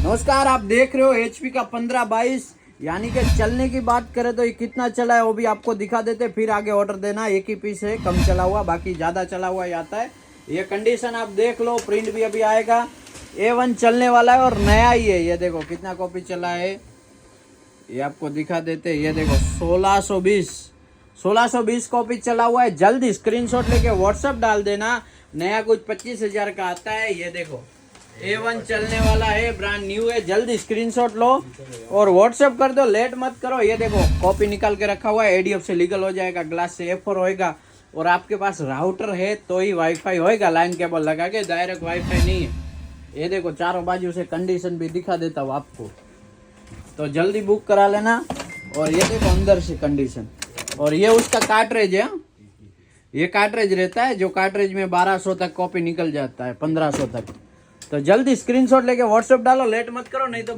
नमस्कार, आप देख रहे हो HP का 1522, यानी कि चलने की बात करें तो ये कितना चला है वो भी आपको दिखा देते, फिर आगे ऑर्डर देना। एक ही पीस है, कम चला हुआ, बाकी ज़्यादा चला हुआ ही आता है। ये कंडीशन आप देख लो, प्रिंट भी अभी आएगा। A1 चलने वाला है और नया ही है। ये देखो कितना कॉपी चला है, ये आपको दिखा देते। ये देखो 1620 कॉपी चला हुआ है। जल्दी स्क्रीनशॉट लेके व्हाट्सएप डाल देना। नया कुछ 25,000 का आता है। ये देखो A1 चलने वाला है, ब्रांड न्यू है। जल्दी स्क्रीनशॉट लो और व्हाट्सएप कर दो, लेट मत करो। ये देखो कॉपी निकाल के रखा हुआ है, ADF से लीगल हो जाएगा, ग्लास से A4 होएगा। और आपके पास राउटर है तो ही वाईफाई होएगा, लाइन केबल लगा के, डायरेक्ट वाईफाई नहीं है। ये देखो चारों बाजू से कंडीशन भी दिखा देता हूँ आपको, तो जल्दी बुक करा लेना। और ये देखो अंदर से कंडीशन, और ये उसका कार्ट्रिज है। ये कार्ट्रिज रहता है, जो कार्ट्रिज में 1200 तक कॉपी निकल जाता है, 1500 तक। तो जल्दी स्क्रीनशॉट लेके व्हाट्सएप डालो, लेट मत करो, नहीं तो